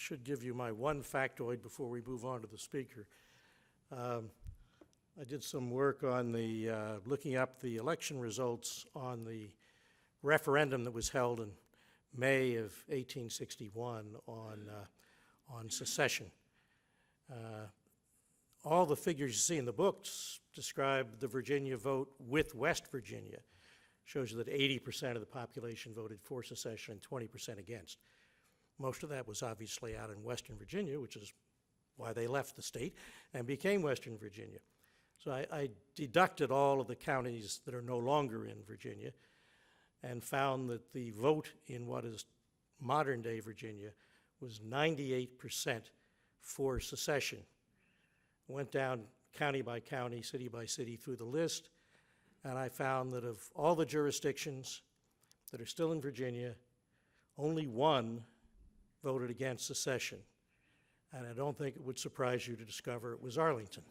should give you my one factoid before we move on to the speaker. I did some work on the looking up the election results on the referendum that was held in May of 1861 on secession. All the figures you see in the books describe the Virginia vote with West Virginia. Shows you that 80% of the population voted for secession and 20% against. Most of that was obviously out in Western Virginia, which is why they left the state and became Western Virginia. So I deducted all of the counties that are no longer in Virginia and found that the vote in what is modern-day Virginia was 98% for secession. Went down county by county, city by city through the list, and I found that of all the jurisdictions that are still in Virginia, only one voted against secession. And I don't think it would surprise you to discover it was Arlington.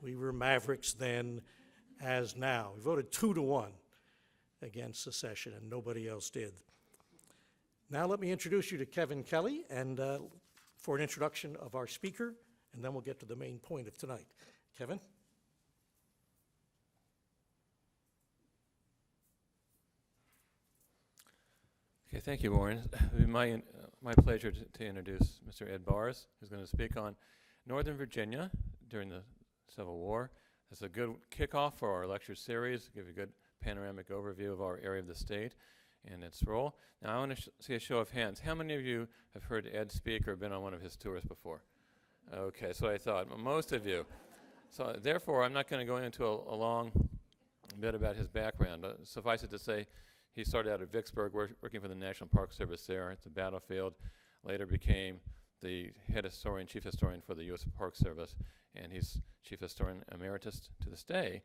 We were mavericks then as now. We voted 2-1 against secession, and nobody else did. Now let me introduce you to Kevin Kelly and for an introduction of our speaker, and then we'll get to the main point of tonight. Kevin? Okay, thank you, Warren. It would be my pleasure to introduce Mr. Ed Bearss, who's going to speak on Northern Virginia during the Civil War. It's a good kickoff for our lecture series, give you a good panoramic overview of our area of the state and its role. Now I want to see a show of hands. How many of you have heard Ed speak or been on one of his tours before? Okay, so I thought, most of you. So therefore, I'm not going to go into a long bit about his background. Suffice it to say, he started out at Vicksburg, working for the National Park Service there at the battlefield, later became the head historian, chief historian for the U.S. Park Service, and he's chief historian emeritus to this day.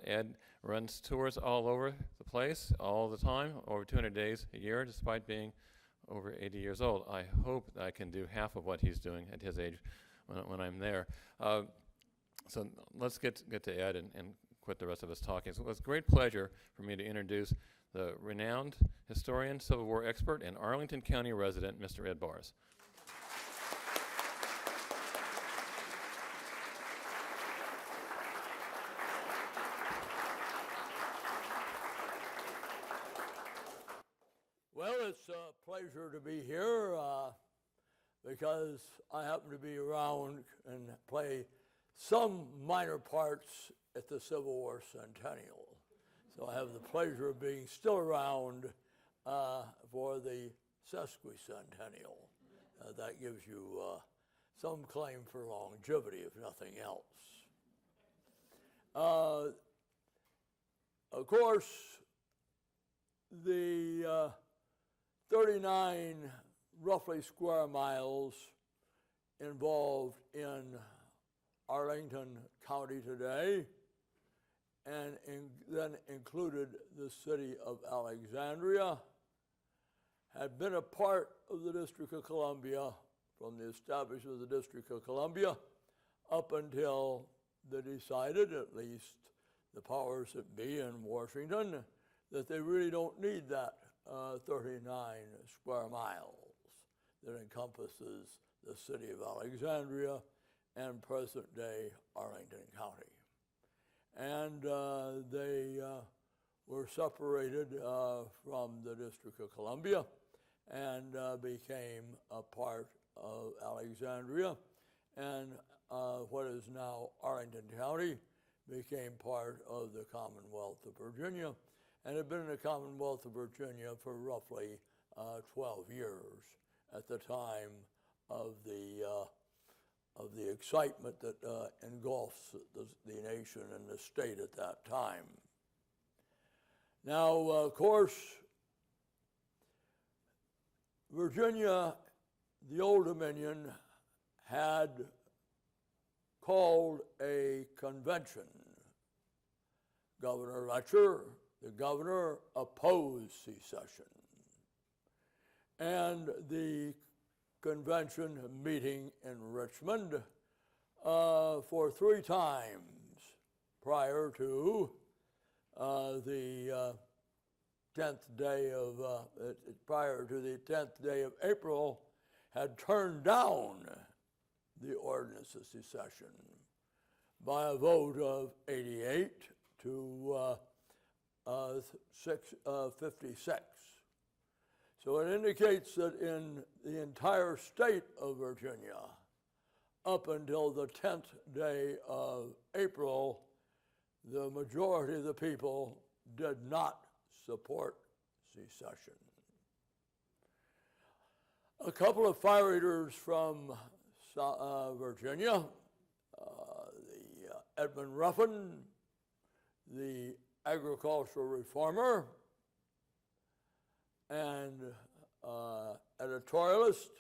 Ed runs tours all over the place, all the time, over 200 days a year, despite being over 80 years old. I hope that I can do half of what he's doing at his age when I'm there. So let's get to Ed and quit the rest of us talking. So it's a great pleasure for me to introduce the renowned historian, Civil War expert, and Arlington County resident, Mr. Ed Bearss. Well, it's a pleasure to be here because I happen to be around and play some minor parts at the Civil War Centennial. So I have the pleasure of being still around for the sesquicentennial. That gives you some claim for longevity, if nothing else. Of course, the 39 roughly square miles involved in Arlington County today, and then included the city of Alexandria, had been a part of the District of Columbia from the establishment of the District of Columbia up until they decided, at least the powers that be in Washington, that they really don't need that 39 square miles that encompasses the city of Alexandria and present-day Arlington County. And they were separated from the District of Columbia and became a part of Alexandria, and what is now Arlington County became part of the Commonwealth of Virginia, and had been in the Commonwealth of Virginia for roughly 12 years at the time of the excitement that engulfs the nation and the state at that time. Now, of course, Virginia, the Old Dominion, had called a convention. Governor Letcher, the governor, opposed secession. And the convention meeting in Richmond for 3 times prior to the 10th day of, prior to the 10th day of April, had turned down the ordinance of secession by a vote of 88 to 56. So it indicates that in the entire state of Virginia, up until the 10th day of April, the majority of the people did not support secession. A couple of fire eaters from Virginia, the Edmund Ruffin, the agricultural reformer, and editorialist,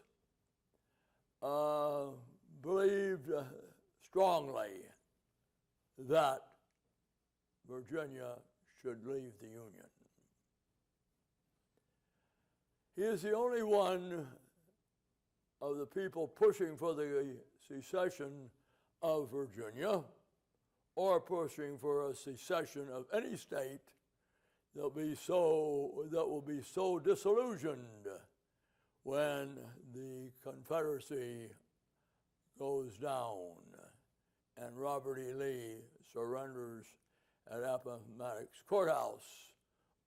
believed strongly that Virginia should leave the Union. He is the only one of the people pushing for the secession of Virginia, or pushing for a secession of any state that will be so disillusioned when the Confederacy goes down and Robert E. Lee surrenders at Appomattox Courthouse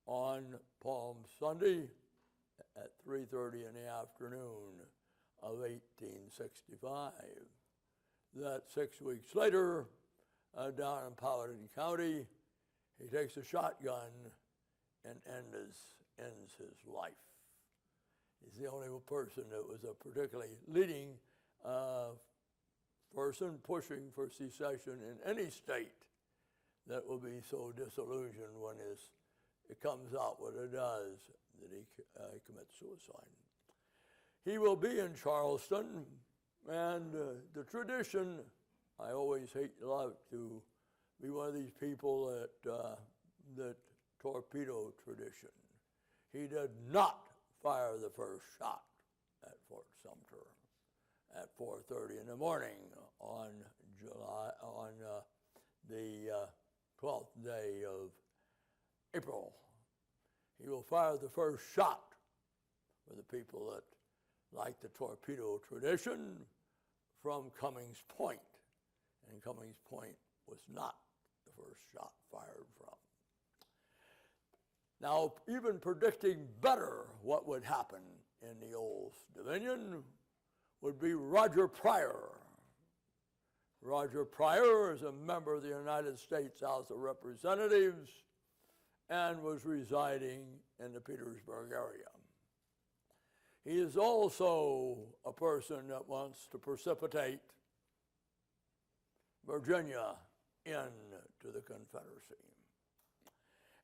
on Palm Sunday at 3:30 in the afternoon of 1865. That 6 weeks later, down in Powhatan County, he takes a shotgun and ends his life. He's the only person that was a particularly leading person pushing for secession in any state that will be so disillusioned when it comes out what it does, that he commits suicide. He will be in Charleston, and the tradition, I always love to be one of these people that torpedo tradition. He did not fire the first shot at Fort Sumter at 4:30 in the morning on the 12th day of April. He will fire the first shot for the people that like the torpedo tradition from Cummings Point. And Cummings Point was not the first shot fired from. Now, even predicting better what would happen in the Old Dominion would be Roger Pryor. Roger Pryor is a member of the United States House of Representatives and was residing in the Petersburg area. He is also a person that wants to precipitate Virginia into the Confederacy.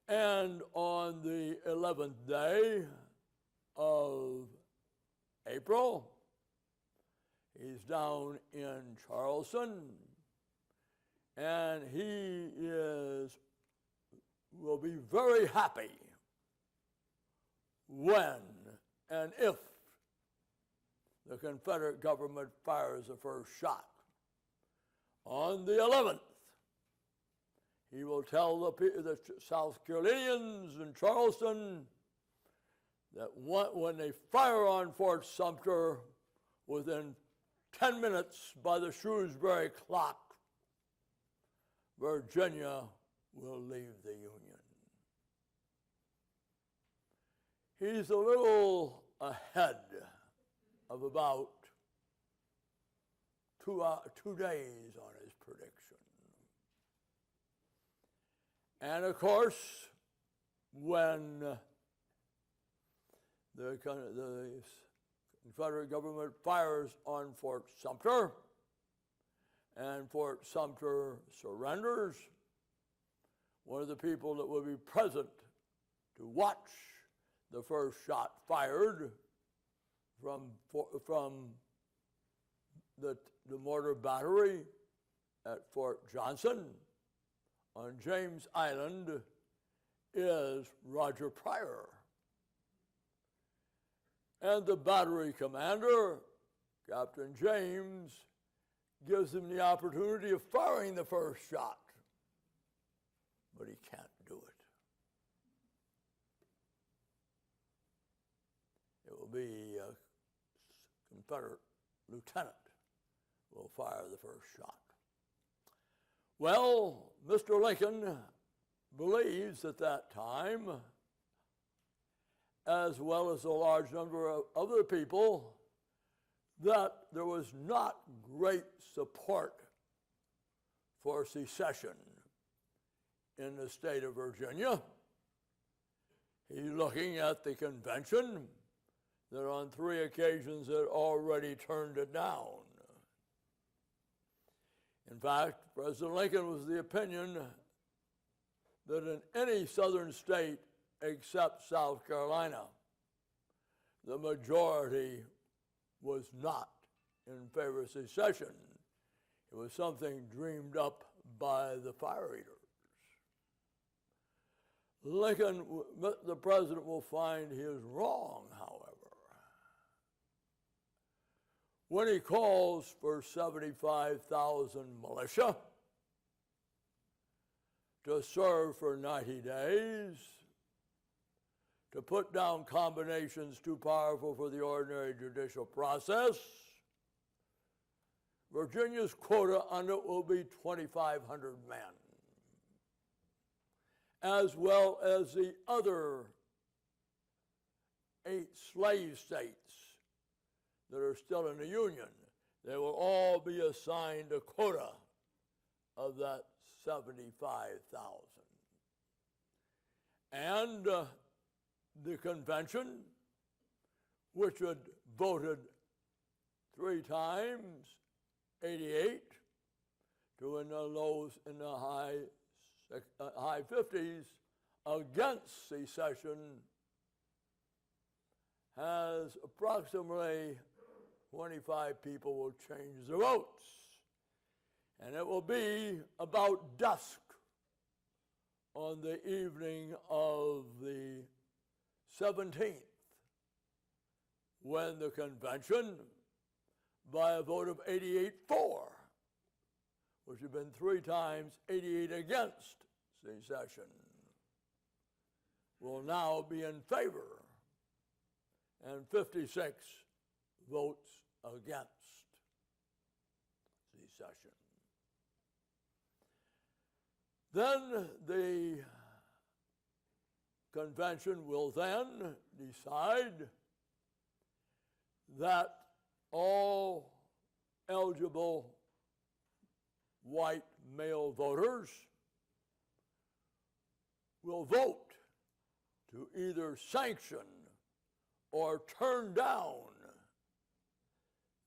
And on the 11th day of April, he's down in Charleston, and he will be very happy when and if the Confederate government fires the first shot. On the 11th, he will tell the South Carolinians in Charleston that when they fire on Fort Sumter, within 10 minutes by the Shrewsbury clock, Virginia will leave the Union. He's a little ahead of about 2 days on his prediction. And of course, when the Confederate government fires on Fort Sumter and Fort Sumter surrenders, one of the people that will be present to watch the first shot fired from the mortar battery at Fort Johnson on James Island is Roger Pryor. And the battery commander, Captain James, gives him the opportunity of firing the first shot, but he can't do it. Confederate lieutenant will fire the first shot. Well, Mr. Lincoln believes at that time, as well as a large number of other people, that there was not great support for secession in the state of Virginia. He's looking at the convention that on 3 occasions had already turned it down. In fact, President Lincoln was of the opinion that in any southern state except South Carolina, the majority was not in favor of secession. It was something dreamed up by the fire eaters. Lincoln, the president, will find he is wrong, however, when he calls for 75,000 militia to serve for 90 days, to put down combinations too powerful for the ordinary judicial process. Virginia's quota on it will be 2,500 men, as well as the other 8 slave states that are still in the Union. They will all be assigned a quota of that 75,000. And the convention, which had voted 3 times, 88 to in the high 50s against secession, has approximately 25 people will change their votes. And it will be about dusk on the evening of the 17th when the convention, by a vote of 88-4, which had been 3 times 88 against secession, will now be in favor, and 56 votes against secession. Then the convention will then decide that all eligible white male voters will vote to either sanction or turn down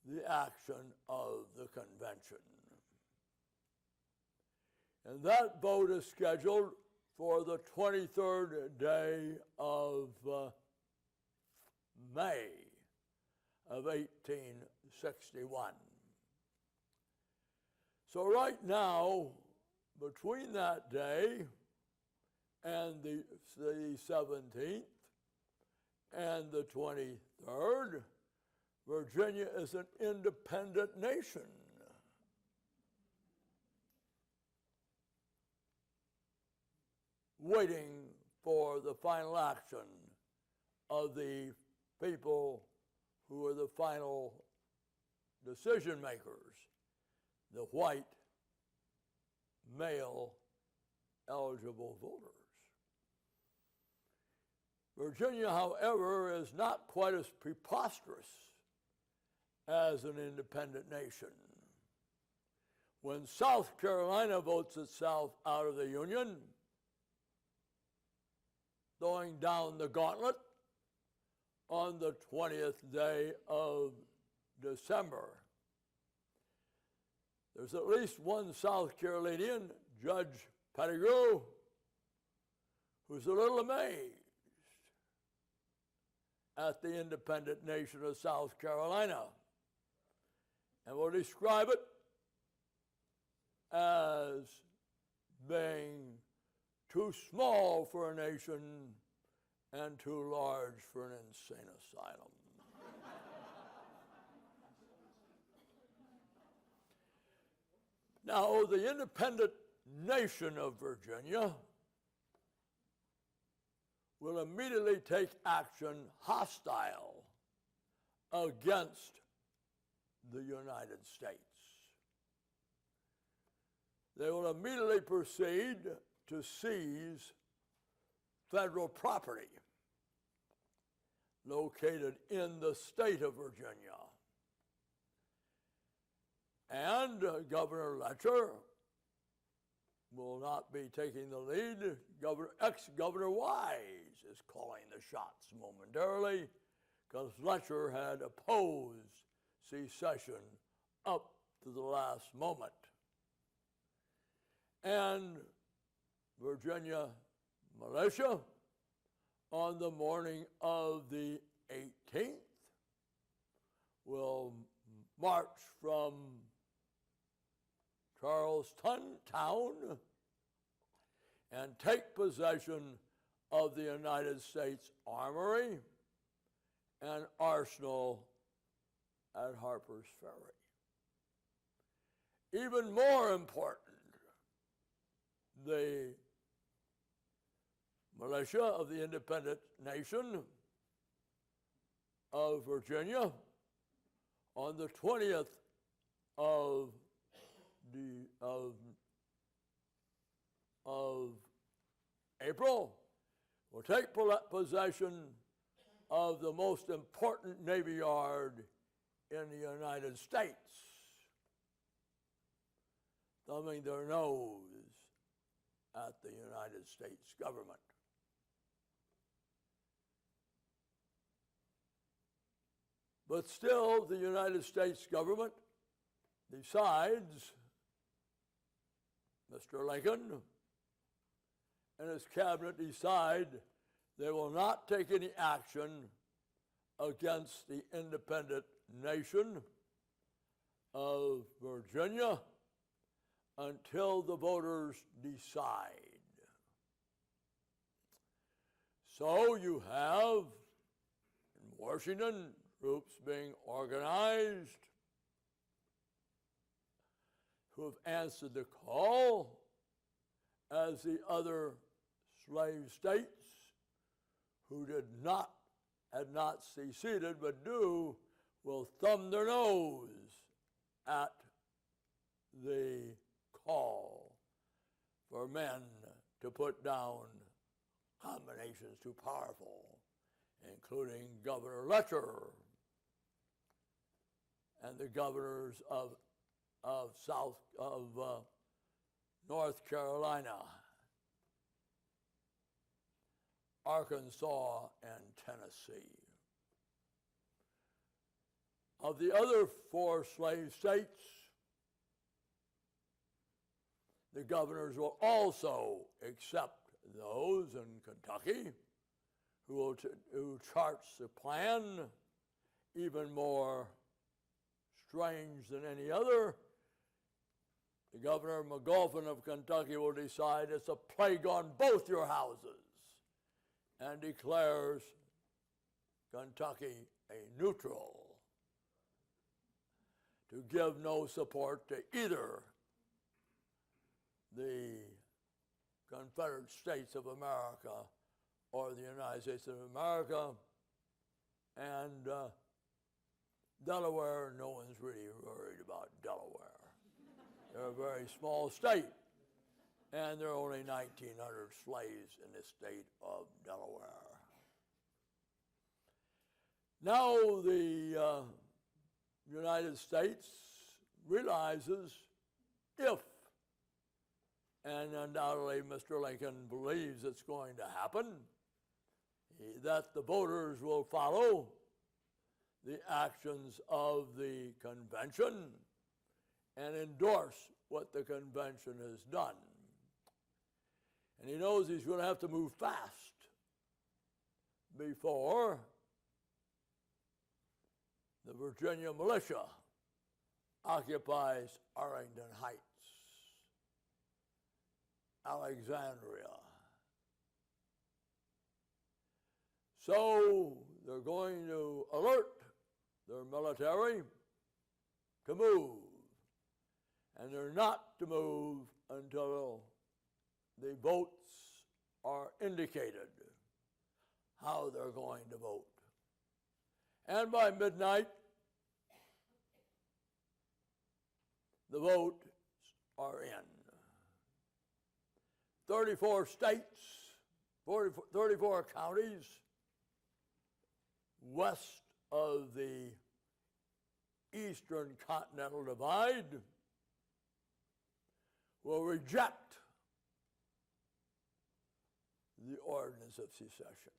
the action of the convention. And that vote is scheduled for the 23rd day of May of 1861. So right now, between that day and the 17th and the 23rd, Virginia is an independent nation. Waiting for the final action of the people who are the final decision makers, the white male eligible voters. Virginia, however, is not quite as preposterous as an independent nation. When South Carolina votes itself out of the Union, throwing down the gauntlet on the 20th day of December. There's at least one South Carolinian, Judge Pettigrew, who's a little amazed at the independent nation of South Carolina, and will describe it as being too small for a nation and too large for an insane asylum. Now, the independent nation of Virginia will immediately take action hostile against the United States. They will immediately proceed to seize federal property located in the state of Virginia. And Governor Letcher will not be taking the lead. Ex-Governor Wise is calling the shots momentarily because Letcher had opposed secession up to the last moment. And Virginia militia on the morning of the 18th will march from Charlestown town and take possession of the United States Armory and arsenal at Harper's Ferry. Even more important, the militia of the independent nation of Virginia on the 20th of April will take possession of the most important navy yard in the United States, thumbing their nose at the United States government. But still, the United States government decides, Mr. Lincoln and his cabinet decide they will not take any action against the independent nation of Virginia until the voters decide. So you have in Washington groups being organized who have answered the call, as the other slave states who had not seceded but will thumb their nose at the call for men to put down combinations too powerful, including Governor Letcher and the governors of North Carolina, Arkansas, and Tennessee. Of the other 4 slave states, the governors will also accept those in Kentucky who charts the plan even more strange than any other. The Governor McGulphin of Kentucky will decide it's a plague on both your houses and declares Kentucky a neutral to give no support to either the Confederate States of America or the United States of America. And Delaware, no one's really worried about Delaware. They're a very small state, and there are only 1,900 slaves in the state of Delaware. Now the United States realizes if, and undoubtedly Mr. Lincoln believes it's going to happen, that the voters will follow the actions of the convention and endorse what the convention has done. And he knows he's going to have to move fast before the Virginia militia occupies Arlington Heights, Alexandria. So they're going to alert their military to move. And they're not to move until the votes are indicated, how they're going to vote. And by midnight, the votes are in. 34 states, 34 counties west of the Eastern Continental Divide will reject the ordinance of secession.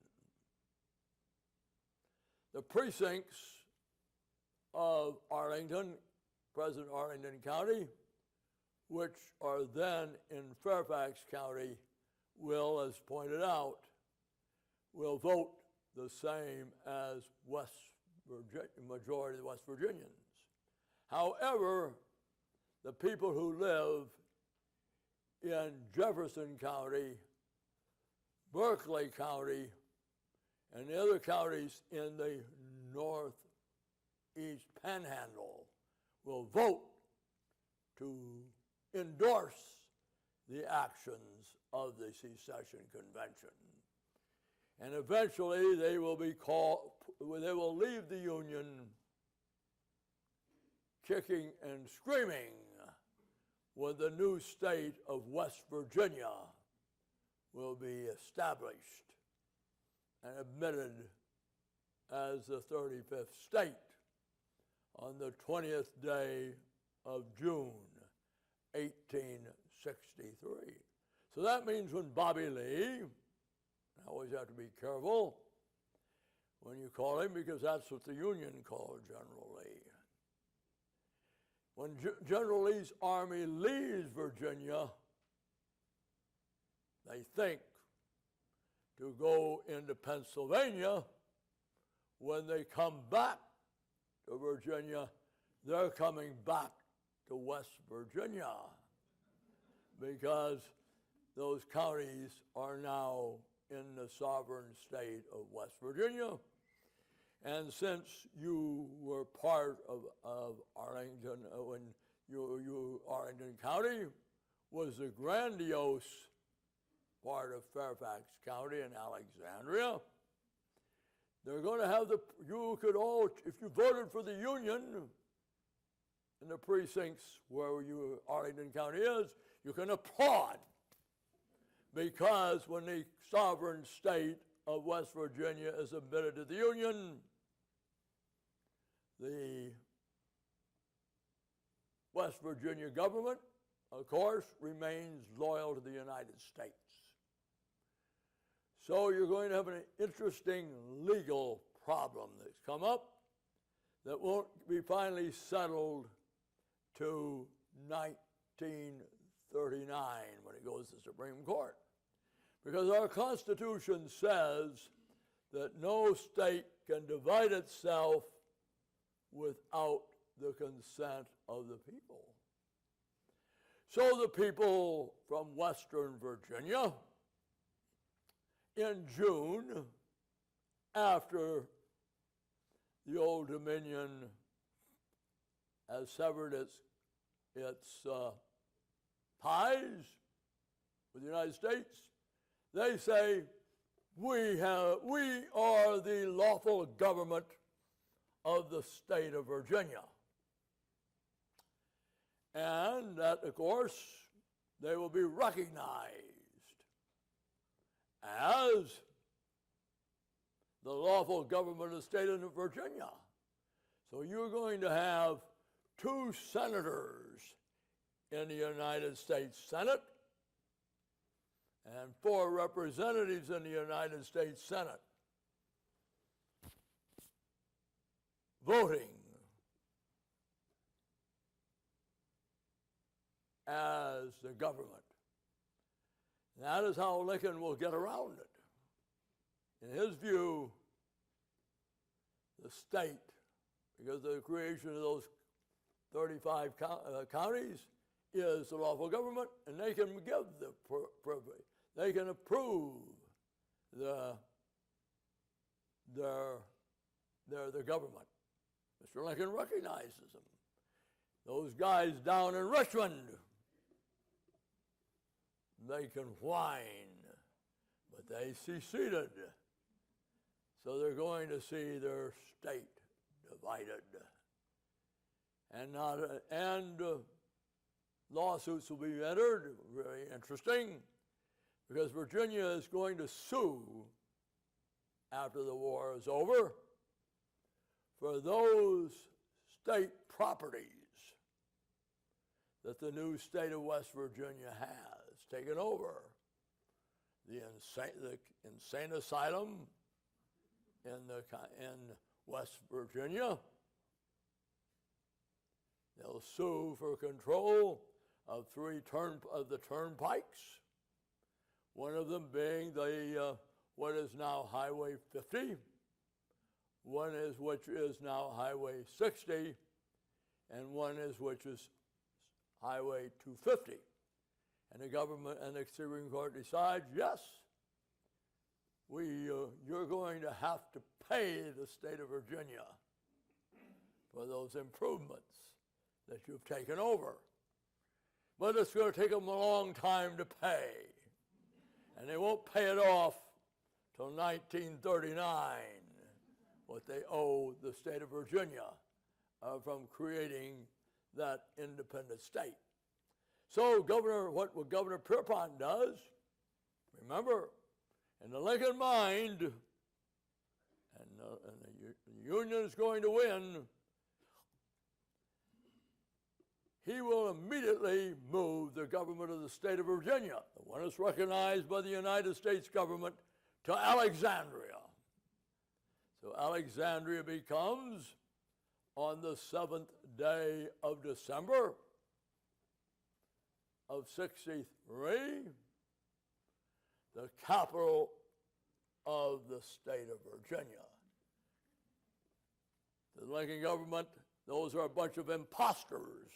The precincts of Arlington, present Arlington County, which are then in Fairfax County, will, as pointed out, will vote the same as majority of the West Virginians. However, the people who live in Jefferson County, Berkeley County, and the other counties in the northeast panhandle will vote to endorse the actions of the secession convention. And eventually they will leave the Union kicking and screaming when the new state of West Virginia will be established and admitted as the 35th state on the 20th day of June, 1863. So that means when Bobby Lee, I always have to be careful when you call him because that's what the Union called General Lee. When General Lee's army leaves Virginia, they think to go into Pennsylvania. When they come back to Virginia, they're coming back to West Virginia because those counties are now in the sovereign state of West Virginia. And since you were part of Arlington, when Arlington County was the grandiose part of Fairfax County and Alexandria, they're going to have you could all, if you voted for the Union in the precincts where Arlington County is, you can applaud because when the sovereign state of West Virginia is admitted to the Union, the West Virginia government, of course, remains loyal to the United States. So you're going to have an interesting legal problem that's come up that won't be finally settled to 1939 when it goes to the Supreme Court. Because our Constitution says that no state can divide itself without the consent of the people. So the people from Western Virginia, in June, after the Old Dominion has severed its ties with the United States, they say, we are the lawful government of the state of Virginia. And that, of course, they will be recognized as the lawful government of the state of Virginia. So you're going to have 2 senators in the United States Senate and 4 representatives in the United States Senate voting as the government. That is how Lincoln will get around it. In his view, the state, because of the creation of those 35 counties, is the lawful government, and they can give the privilege. They can approve the government. Mr. Lincoln recognizes them. Those guys down in Richmond, they can whine, but they seceded. So they're going to see their state divided. And lawsuits will be entered, very interesting, because Virginia is going to sue after the war is over for those state properties that the new state of West Virginia has taken over. The insane asylum in West Virginia. They'll sue for control of the turnpikes, one of them being the what is now Highway 50, which is now Highway 60, and which is Highway 250. And the government and the Supreme Court decides, yes, you're going to have to pay the state of Virginia for those improvements that you've taken over. But it's going to take them a long time to pay. And they won't pay it off till 1939, what they owe the state of Virginia from creating that independent state. So what Governor Pierpont does, remember, in the Lincoln mind, and the Union is going to win, he will immediately move the government of the state of Virginia, the one that's recognized by the United States government, to Alexandria. So Alexandria becomes, on the 7th day of December of 63, the capital of the state of Virginia. The Lincoln government, those are a bunch of imposters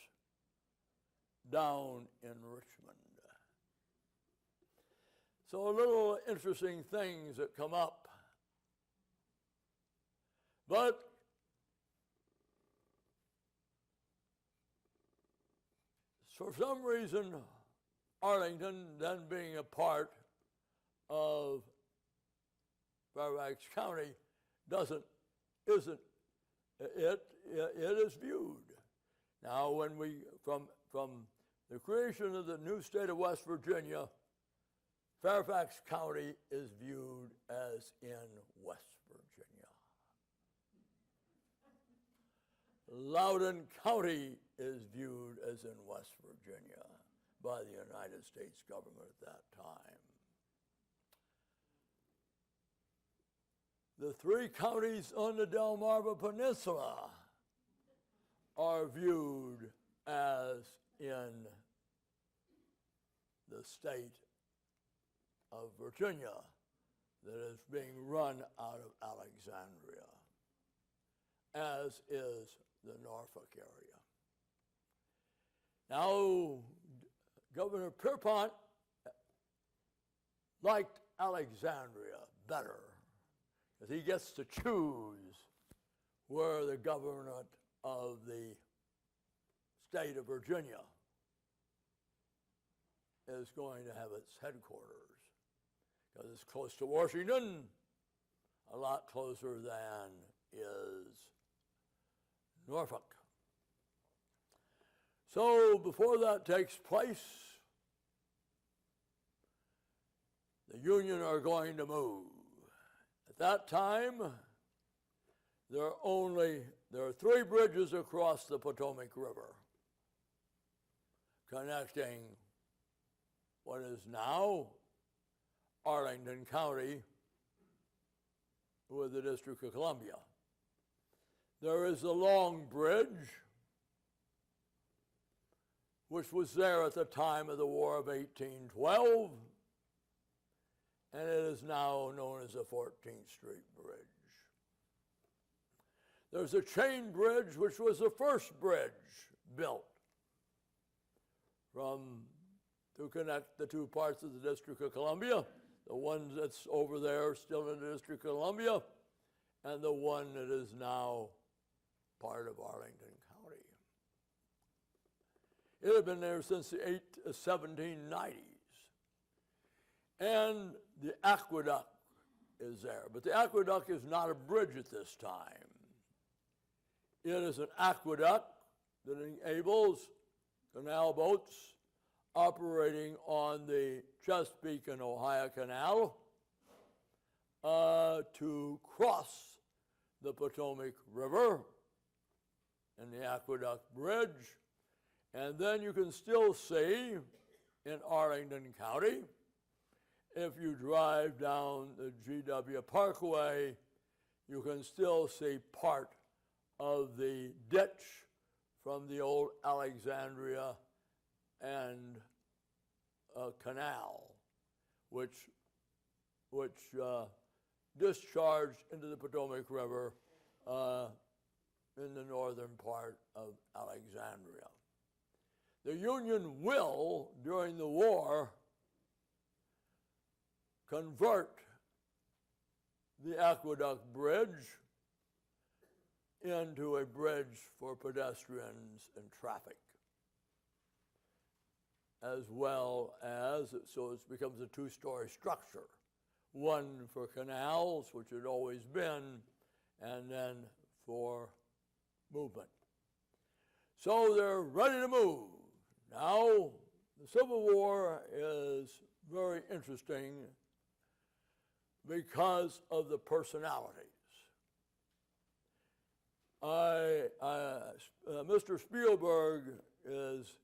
down in Richmond. So little interesting things that come up. But for some reason, Arlington, then being a part of Fairfax County, it is viewed. Now, when from the creation of the new state of West Virginia, Fairfax County is viewed as in West Virginia. Loudoun County is viewed as in West Virginia by the United States government at that time. The 3 counties on the Delmarva Peninsula are viewed as in the state of Virginia that is being run out of Alexandria, as is the Norfolk area. Now, Governor Pierpont liked Alexandria better, because he gets to choose where the government of the state of Virginia is going to have its headquarters, because it's close to Washington, a lot closer than is Norfolk. So before that takes place, the Union are going to move. At that time, there are 3 bridges across the Potomac River connecting what is now Arlington County with the District of Columbia. There is the Long Bridge, which was there at the time of the War of 1812, and it is now known as the 14th Street Bridge. There's a chain bridge, which was the first bridge built to connect the 2 parts of the District of Columbia, the one that's over there still in the District of Columbia, and the one that is now part of Arlington County. It had been there since the 1790s. And the aqueduct is there. But the aqueduct is not a bridge at this time. It is an aqueduct that enables canal boats operating on the Chesapeake and Ohio Canal to cross the Potomac River and the Aqueduct Bridge. And then you can still see in Arlington County, if you drive down the GW Parkway, you can still see part of the ditch from the old Alexandria and canal, which discharged into the Potomac River in the northern part of Alexandria. The Union will, during the war, convert the Aqueduct Bridge into a bridge for pedestrians and traffic, as well as, so it becomes a two-story structure, one for canals, which had always been, and then for movement. So they're ready to move. Now, the Civil War is very interesting because of the personalities. Mr. Spielberg is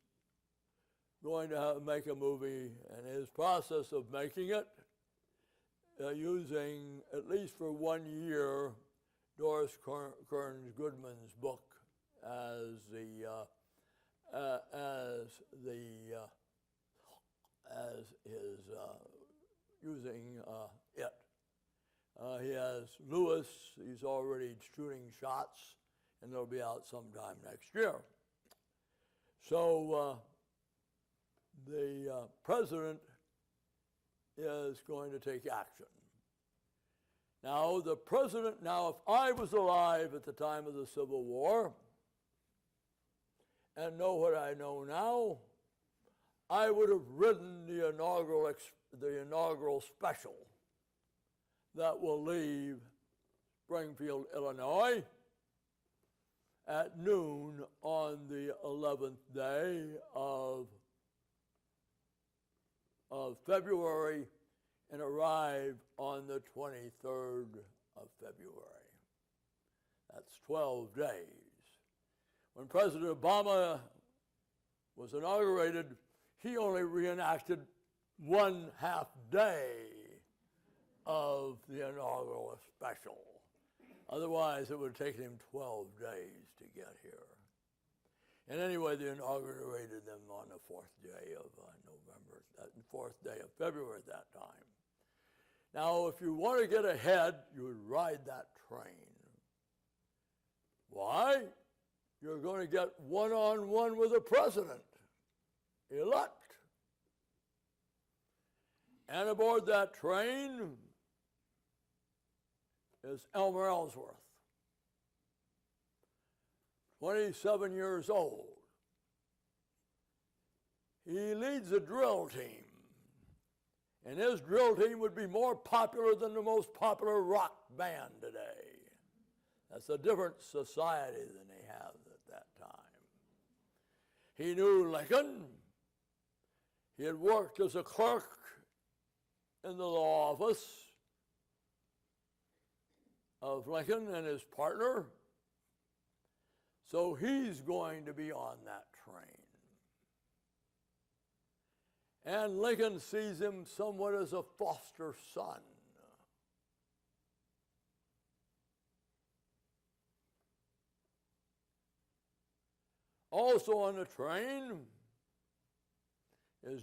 going to make a movie, and his process of making it, using, at least for 1 year, Doris Kearns Goodman's book as his using it. He has Lewis. He's already shooting shots, and they'll be out sometime next year. So the president is going to take action. Now, the president, if I was alive at the time of the Civil War and know what I know now, I would have written the inaugural special that will leave Springfield, Illinois at noon on the 11th day of February and arrive on the 23rd of February. That's 12 days. When President Obama was inaugurated, he only reenacted 1/2 day of the inaugural special. Otherwise, it would have taken him 12 days to get here. And anyway, they inaugurated them on the 4th day of November, 4th day of February at that time. Now, if you want to get ahead, you would ride that train. Why? You're going to get one-on-one with the president-elect. And aboard that train is Elmer Ellsworth, 27 years old. He leads a drill team, and his drill team would be more popular than the most popular rock band today. That's a different society than they have at that time. He knew Lincoln. He had worked as a clerk in the law office of Lincoln and his partner. So he's going to be on that train. And Lincoln sees him somewhat as a foster son. Also on the train is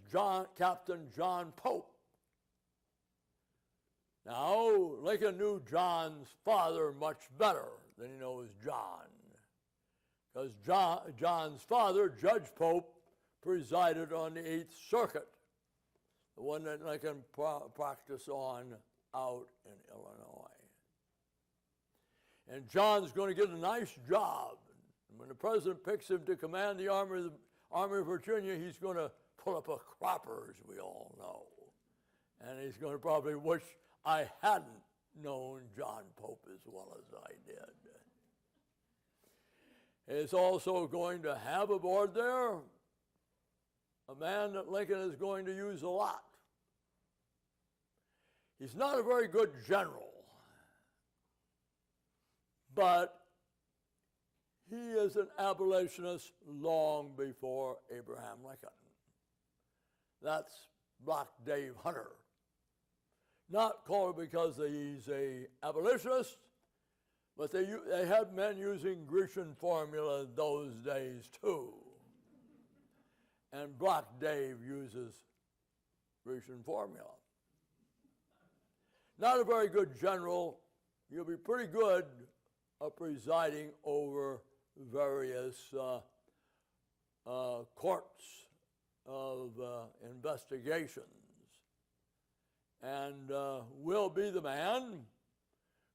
Captain John Pope. Now, Lincoln knew John's father much better than he knows John, because John's father, Judge Pope, presided on the 8th Circuit, the one that Lincoln practiced on out in Illinois. And John's going to get a nice job. And when the president picks him to command the Army of Virginia, he's going to pull up a cropper, as we all know. And he's going to probably wish I hadn't known John Pope as well as I did. He's also going to have aboard there a man that Lincoln is going to use a lot. He's not a very good general, but he is an abolitionist long before Abraham Lincoln. That's Black Dave Hunter. Not called because he's an abolitionist, but they had men using Grecian formula in those days too. And Black Dave uses Grecian formula. Not a very good general. You'll be pretty good at presiding over various courts of investigations, and will be the man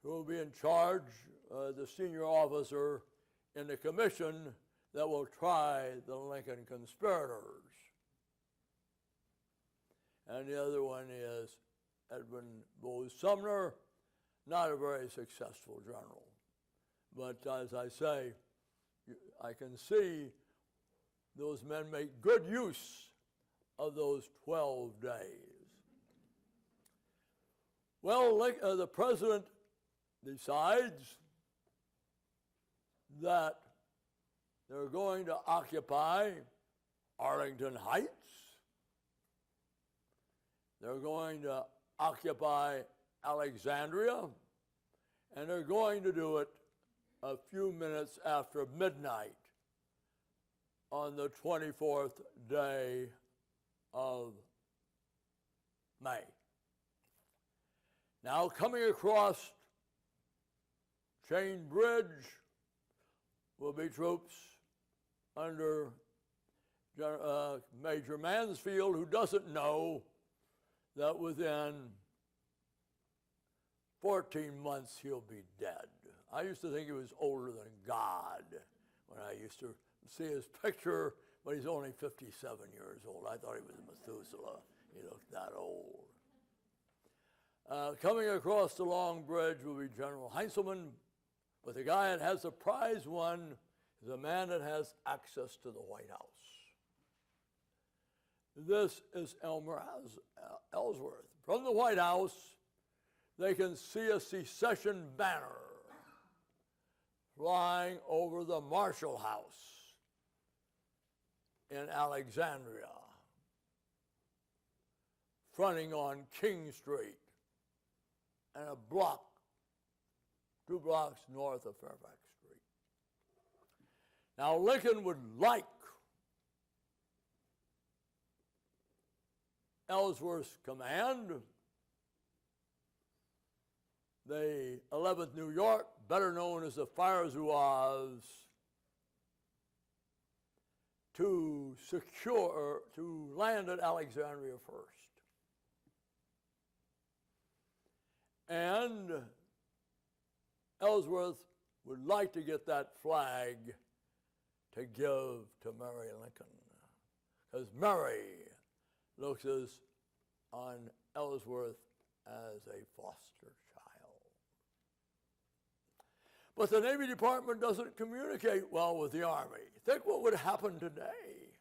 who will be in charge, the senior officer in the commission that will try the Lincoln conspirators. And the other one is Edwin Bearss Sumner, not a very successful general. But as I say, I can see those men make good use of those 12 days. Well, the president decides that they're going to occupy Arlington Heights. They're going to occupy Alexandria, and they're going to do it a few minutes after midnight on the 24th day of May. Now, coming across Chain Bridge will be troops under Major Mansfield, who doesn't know that within 14 months he'll be dead. I used to think he was older than God when I used to see his picture, but he's only 57 years old. I thought he was Methuselah. He looked that old. Coming across the Long Bridge will be General Heintzelman, but the guy that has the prize won is a man that has access to the White House. This is Elmer Ellsworth. From the White House, they can see a secession banner flying over the Marshall House in Alexandria, fronting on King Street and a block, 2 blocks north of Fairfax Street. Now, Lincoln would like Ellsworth's command, the 11th New York, better known as the Fire Zouaves, to land at Alexandria first. And Ellsworth would like to get that flag to give to Mary Lincoln, because Mary looks on Ellsworth as a foster child. But the Navy Department doesn't communicate well with the Army. Think what would happen today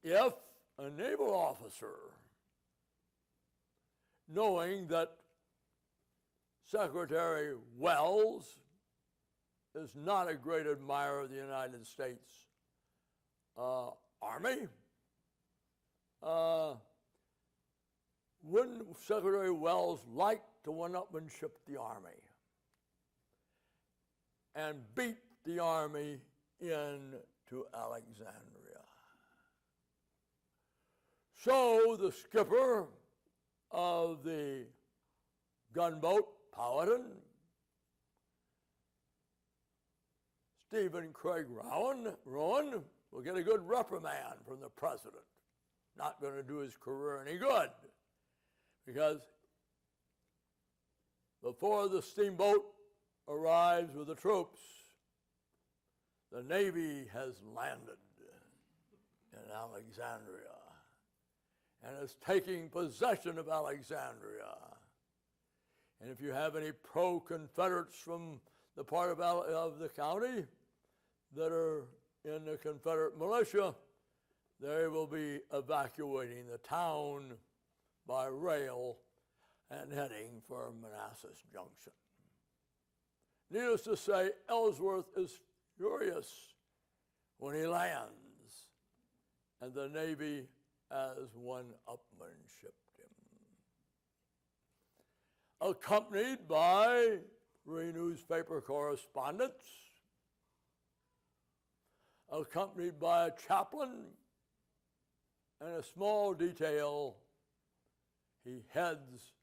if a naval officer, knowing that Secretary Wells is not a great admirer of the United States Army, wouldn't Secretary Wells like to one-upmanship the Army and beat the Army into Alexandria? So the skipper of the gunboat Powhatan, Stephen Craig Rowan, will get a good reprimand from the president. Not going to do his career any good, because before the steamboat arrives with the troops, the Navy has landed in Alexandria and is taking possession of Alexandria. And if you have any pro-Confederates from the part of the county that are in the Confederate militia, they will be evacuating the town by rail and heading for Manassas Junction. Needless to say, Ellsworth is furious when he lands, and the Navy has one-upmanshiped him. Accompanied by 3 newspaper correspondents, accompanied by a chaplain and a small detail, he heads,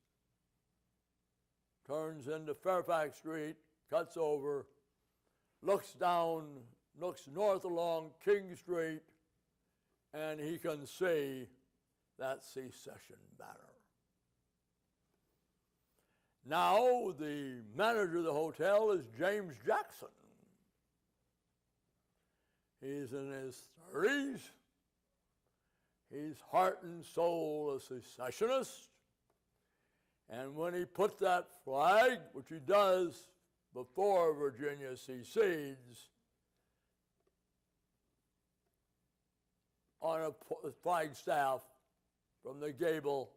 turns into Fairfax Street, cuts over, looks north along King Street, and he can see that secession banner. Now, the manager of the hotel is James Jackson. He's in his 30s. He's heart and soul a secessionist. And when he puts that flag, which he does before Virginia secedes, on a flagstaff from the gable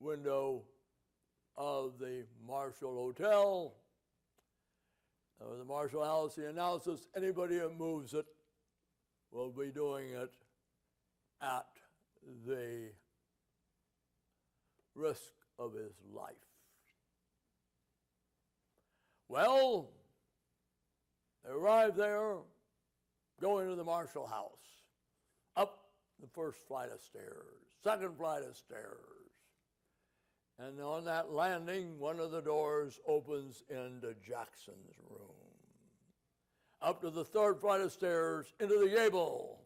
window of the Marshall Hotel, or the Marshall House, he announces anybody who moves it will be doing it at the risk of his life. Well, they arrive there, go into the Marshall House, up the first flight of stairs, second flight of stairs, and on that landing, one of the doors opens into Jackson's room. Up to the third flight of stairs, into the gable,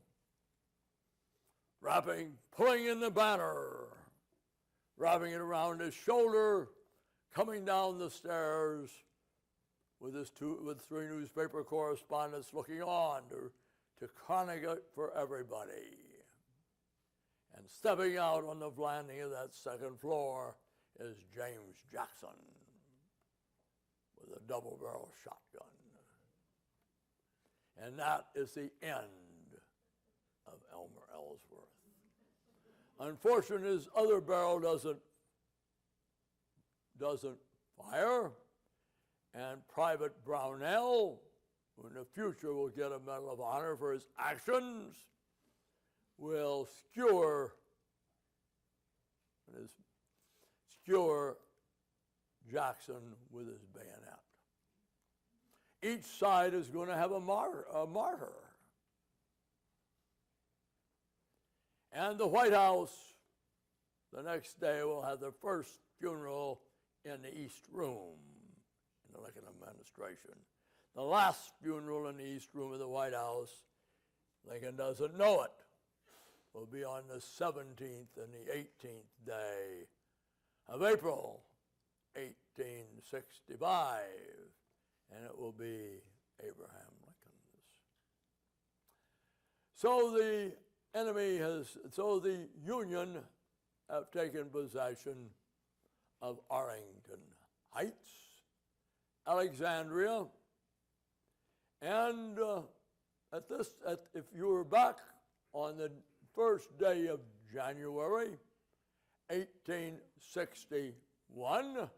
pulling in the banner, wrapping it around his shoulder, coming down the stairs with 3 newspaper correspondents looking on to chronicle it for everybody. And stepping out on the landing of that second floor is James Jackson with a double-barrel shotgun. And that is the end of Elmer Ellsworth. Unfortunately, his other barrel doesn't fire, and Private Brownell, who in the future will get a Medal of Honor for his actions, will skewer Jackson with his bayonet. Each side is going to have a martyr. And the White House, the next day, will have their first funeral in the East Room in the Lincoln administration. The last funeral in the East Room of the White House, Lincoln doesn't know it, will be on the 17th and the 18th day of April, 1865, and it will be Abraham Lincoln's. So the Union have taken possession of Arlington Heights, Alexandria, and if you were back on the first day of January, 1861,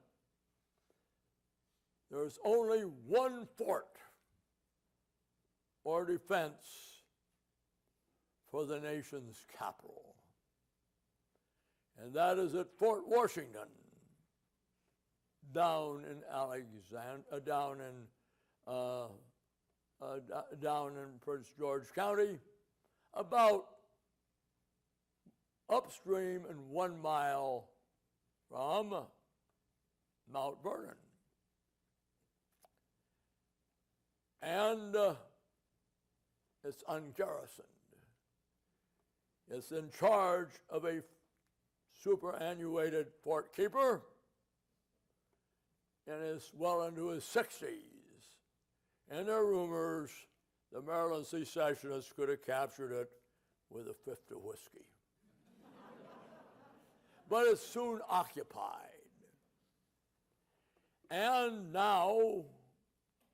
there's only one fort or defense for the nation's capital, and that is at Fort Washington, down in Prince George County, about upstream and 1 mile from Mount Vernon. And it's ungarrisoned. It's in charge of a superannuated fort keeper and is well into his 60s. And there are rumors the Maryland secessionists could have captured it with a fifth of whiskey. But it's soon occupied. And now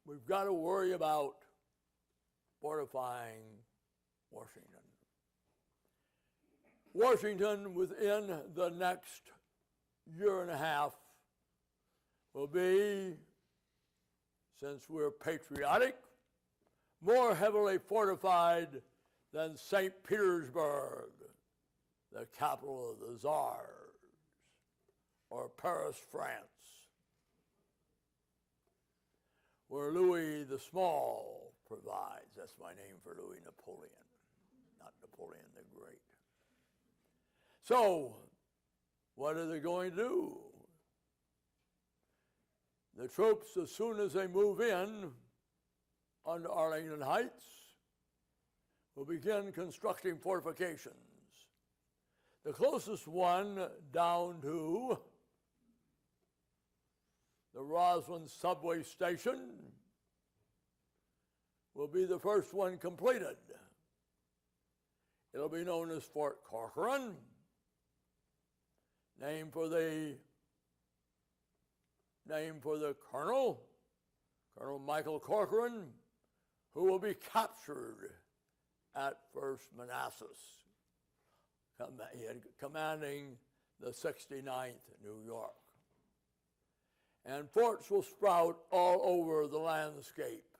we've got to worry about fortifying Washington. Washington, within the next year and a half, will be, since we're patriotic, more heavily fortified than St. Petersburg, the capital of the Tsars, or Paris, France, where Louis the Small provides. That's my name for Louis Napoleon, not Napoleon the Great. So, what are they going to do? The troops, as soon as they move in on Arlington Heights, will begin constructing fortifications. The closest one down to the Roslyn subway station will be the first one completed. It'll be known as Fort Corcoran, named for the colonel, Colonel Michael Corcoran, who will be captured at First Manassas, commanding the 69th New York. And forts will sprout all over the landscape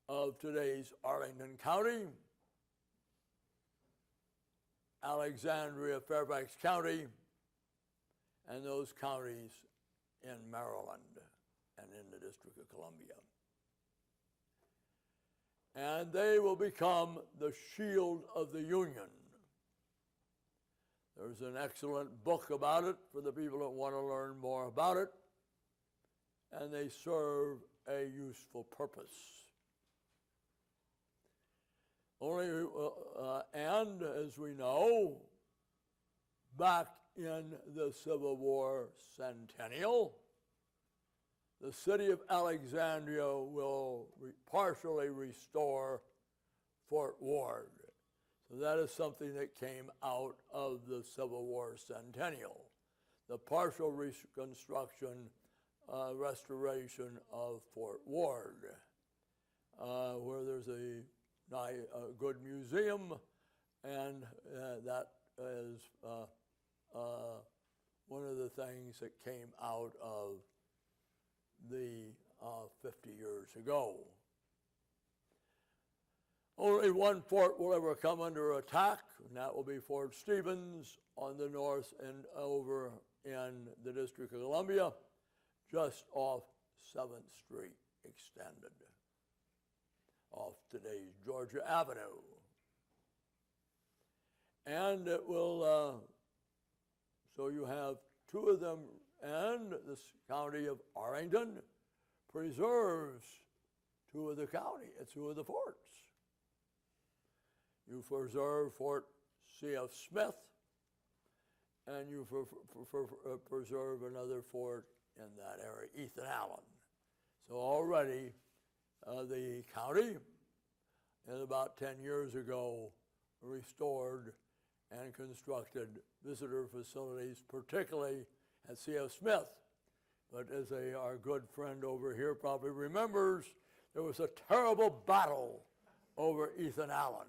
of today's Arlington County, Alexandria, Fairfax County, and those counties in Maryland and in the District of Columbia. And they will become the shield of the Union. There's an excellent book about it for the people that want to learn more about it, and they serve a useful purpose. And as we know, back in the Civil War centennial, the city of Alexandria will partially restore Fort Ward. So that is something that came out of the Civil War centennial, the partial reconstruction, restoration of Fort Ward, where there's a good museum, and that is one of the things that came out of the 50 years ago. Only one fort will ever come under attack, and that will be Fort Stevens on the north and over in the District of Columbia, just off 7th Street extended, off today's Georgia Avenue. And it will, so you have two of them, and the county of Arlington preserves two of the forts. You preserve Fort C.F. Smith, and you preserve another fort in that area, Ethan Allen. So already the county, about 10 years ago, restored and constructed visitor facilities, particularly at C.F. Smith. But as our good friend over here probably remembers, there was a terrible battle over Ethan Allen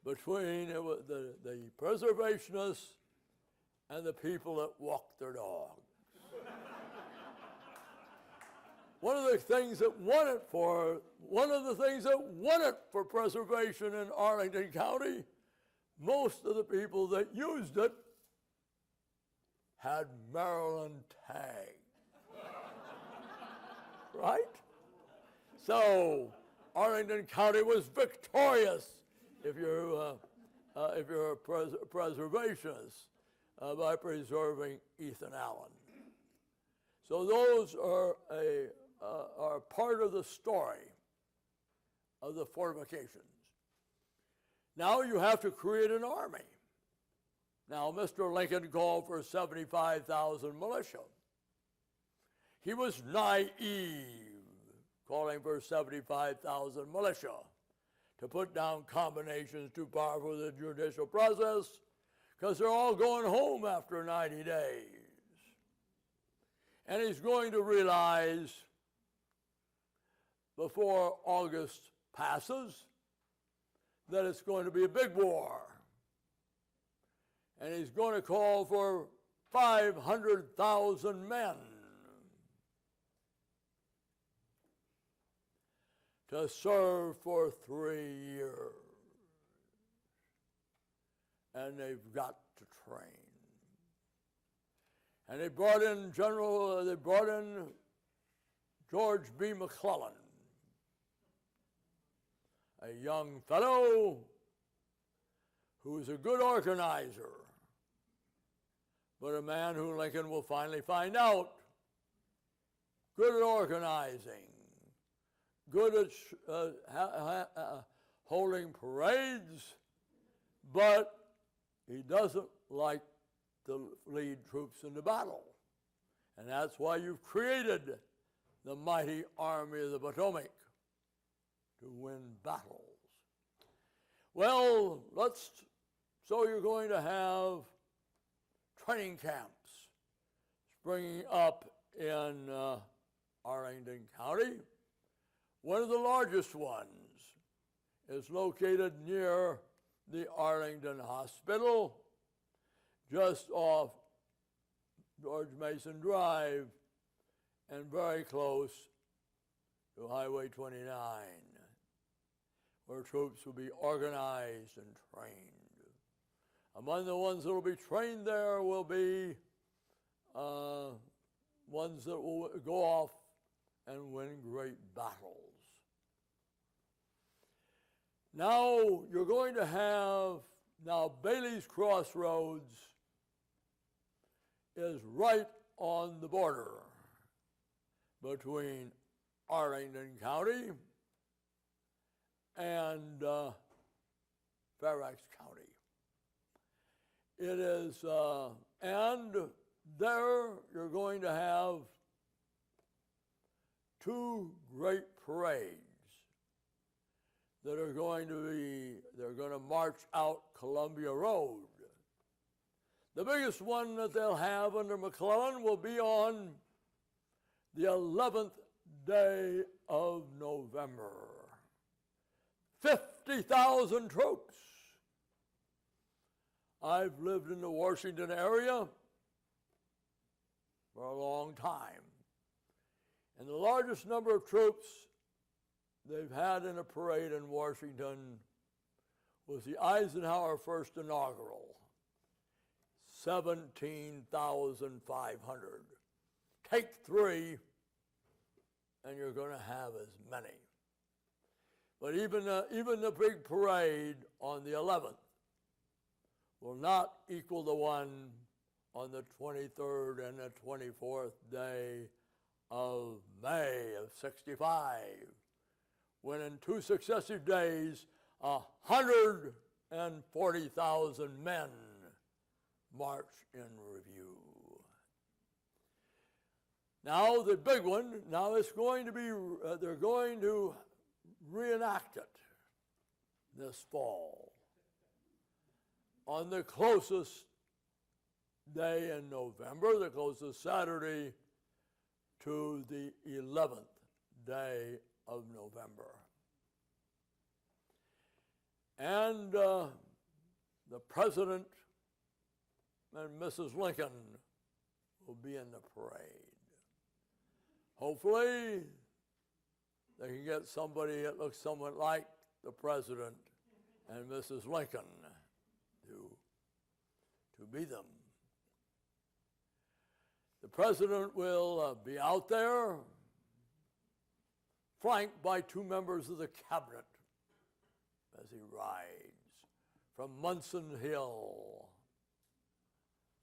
between the preservationists and the people that walked their dogs. One of the things that won it for preservation in Arlington County, most of the people that used it had Maryland tag. Right? So Arlington County was victorious if you're a preservationist by preserving Ethan Allen. So those are part of the story of the fortifications. Now you have to create an army. Now, Mr. Lincoln called for 75,000 militia. He was naive, calling for 75,000 militia to put down combinations too powerful for the judicial process, because they're all going home after 90 days. And he's going to realize before August passes that it's going to be a big war. And he's going to call for 500,000 men to serve for 3 years. And they've got to train. And they brought in George B. McClellan, a young fellow who was a good organizer, but a man who Lincoln will finally find out good at organizing, good at holding parades, but he doesn't like to lead troops into battle. And that's why you've created the mighty Army of the Potomac, to win battles. Well, so you're going to have training camps springing up in Arlington County. One of the largest ones is located near the Arlington Hospital, just off George Mason Drive and very close to Highway 29, where troops will be organized and trained. Among the ones that will be trained there will be ones that will go off and win great battles. Now you're going to have, Bailey's Crossroads is right on the border between Arlington County and Fairfax County. It is, and there you're going to have two great parades that are going to march out Columbia Road. The biggest one that they'll have under McClellan will be on the 11th day of November. 50,000 troops. I've lived in the Washington area for a long time. And the largest number of troops they've had in a parade in Washington was the Eisenhower first inaugural, 17,500. Take 3, and you're going to have as many. But even the big parade on the 11th will not equal the one on the 23rd and the 24th day of May of '65, when in 2 successive days, 140,000 men marched in review. Now the big one, it's going to be, they're going to reenact it this fall on the closest day in November, the closest Saturday to the 11th day of November. And the President and Mrs. Lincoln will be in the parade. Hopefully, they can get somebody that looks somewhat like the President and Mrs. Lincoln to be them. The President will be out there, flanked by 2 members of the Cabinet as he rides from Munson Hill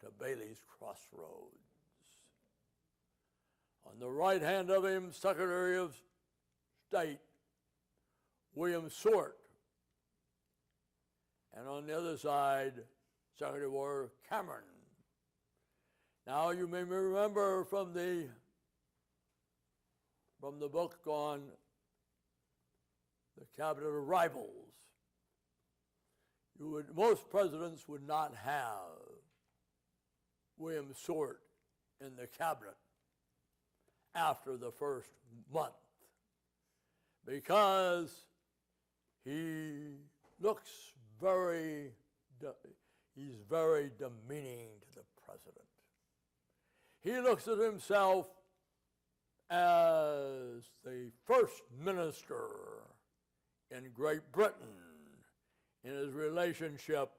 to Bailey's Crossroads. On the right hand of him, Secretary of State William Seward. And on the other side, Secretary of War Cameron. Now you may remember from the book on the Cabinet of Rivals, most presidents would not have William Seward in the cabinet after the first month. because he looks he's very demeaning to the president. He looks at himself as the first minister in Great Britain in his relationship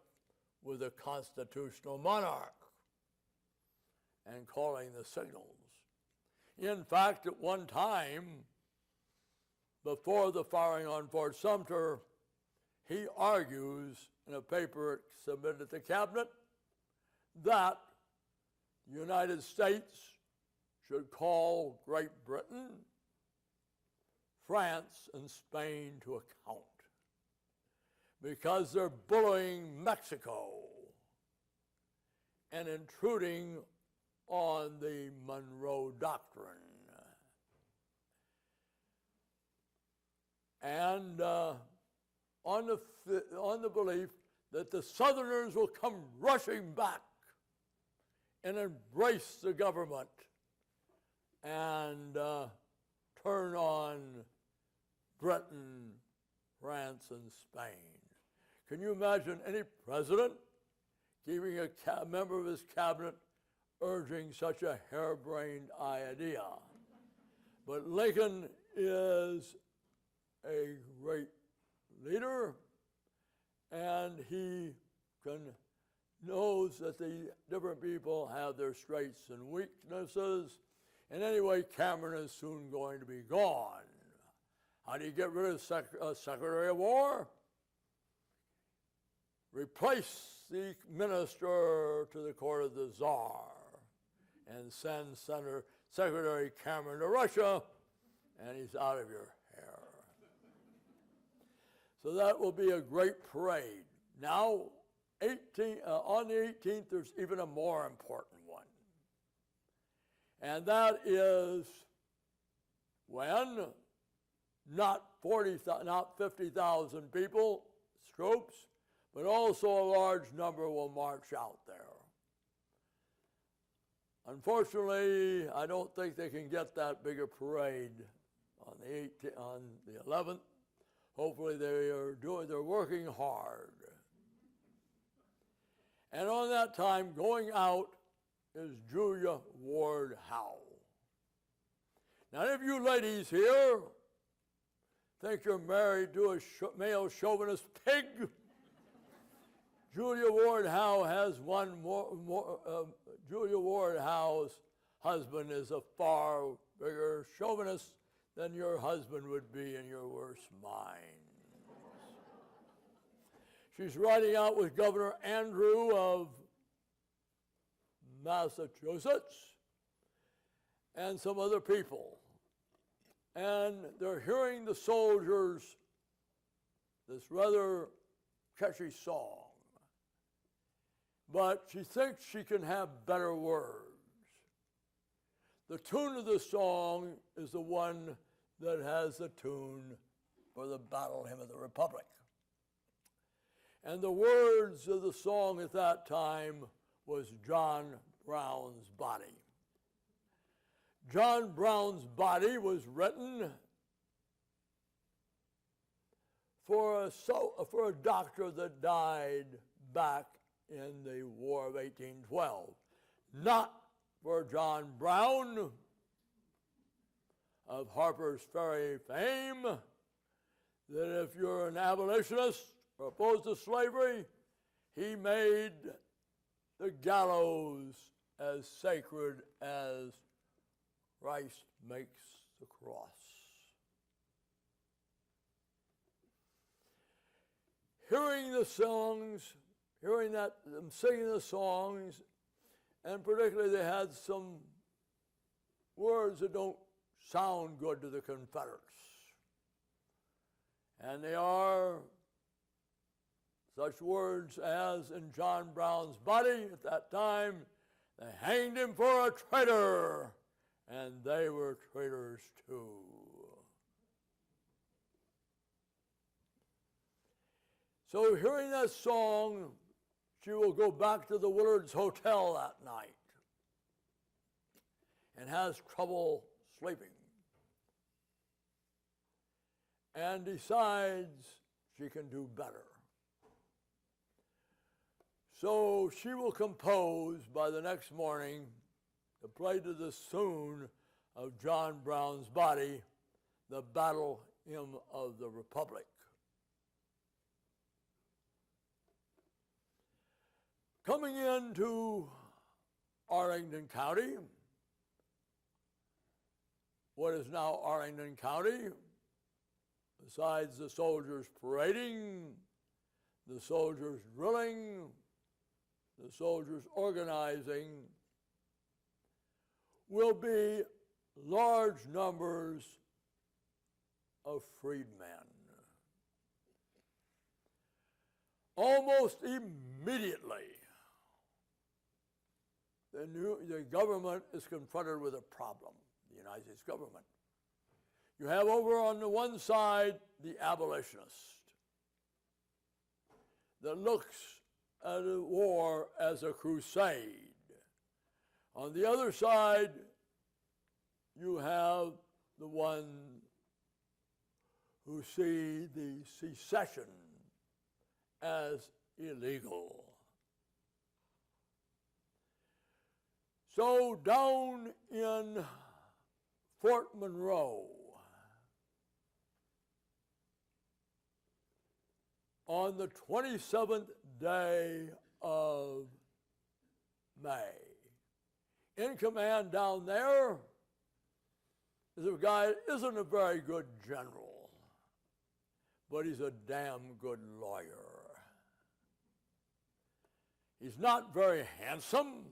with the constitutional monarch and calling the signals. In fact, at one time, before the firing on Fort Sumter, he argues in a paper submitted to cabinet that the United States should call Great Britain, France, and Spain to account because they're bullying Mexico and intruding on the Monroe Doctrine. And on the belief that the Southerners will come rushing back and embrace the government and turn on Britain, France, and Spain. Can you imagine any president keeping a member of his cabinet urging such a harebrained idea? But Lincoln is a great leader, and he knows that the different people have their strengths and weaknesses. And anyway, Cameron is soon going to be gone. How do you get rid of Secretary of War? Replace the minister to the court of the Tsar and send Secretary Cameron to Russia, and he's out of your hair. So that will be a great parade. Now, on the 18th, there's even a more important one. And that is when not 50,000 people, troops, but also a large number will march out there. Unfortunately, I don't think they can get that big a parade on the 11th. Hopefully they're working hard. And on that time, going out is Julia Ward Howe. Now, if you ladies here think you're married to a male chauvinist pig, Julia Ward Howe has one more. Julia Ward Howe's husband is a far bigger chauvinist than your husband would be in your worst minds. She's riding out with Governor Andrew of Massachusetts and some other people. And they're hearing the soldiers this rather catchy song. But she thinks she can have better words. The tune of the song is the one that has the tune for the Battle Hymn of the Republic. And the words of the song at that time was John Brown's Body. John Brown's Body was written for a doctor that died back in the War of 1812, not for John Brown of Harper's Ferry fame, that if you're an abolitionist or opposed to slavery, he made the gallows as sacred as Christ makes the cross. Hearing the songs, hearing them singing the songs, and particularly they had some words that don't sound good to the Confederates. And they are such words as in John Brown's Body at that time, they hanged him for a traitor, and they were traitors too. So hearing that song, she will go back to the Willards Hotel that night and has trouble sleeping. and decides she can do better. So she will compose by the next morning to play to the tune of John Brown's Body, the Battle Hymn of the Republic. Coming into Arlington County, what is now Arlington County, besides the soldiers parading, the soldiers drilling, the soldiers organizing, will be large numbers of freedmen. Almost immediately, the government is confronted with a problem, the United States government. You have over on the one side the abolitionist that looks at a war as a crusade. On the other side, you have the one who see the secession as illegal. So down in Fort Monroe, on the 27th day of May, in command down there is a guy that isn't a very good general, but he's a damn good lawyer. He's not very handsome.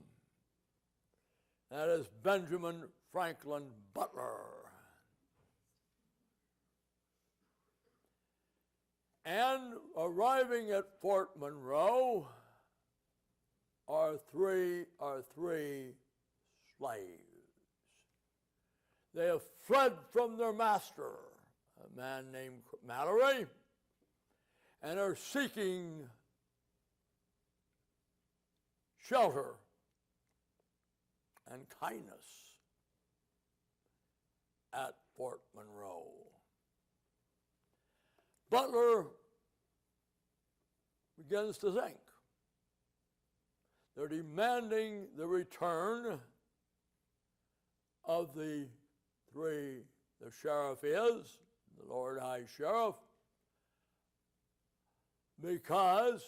That is Benjamin Franklin Butler. And arriving at Fort Monroe are three slaves. They have fled from their master, a man named Mallory, and are seeking shelter and kindness at Fort Monroe. Butler begins to think. They're demanding the return of the three, the sheriff is, the Lord High Sheriff, because,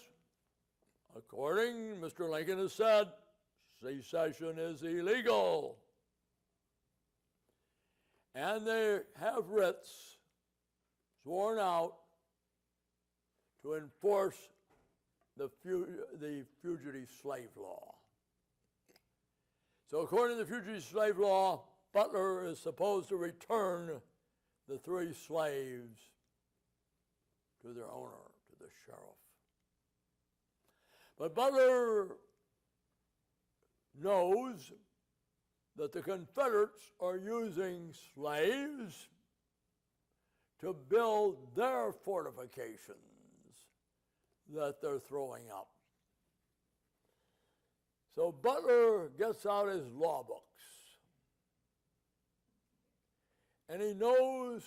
according, Mr. Lincoln has said, secession is illegal. And they have writs sworn out to enforce the fugitive slave law. So according to the fugitive slave law, Butler is supposed to return the three slaves to their owner, to the sheriff. But Butler knows that the Confederates are using slaves to build their fortifications that they're throwing up. So Butler gets out his law books, and he knows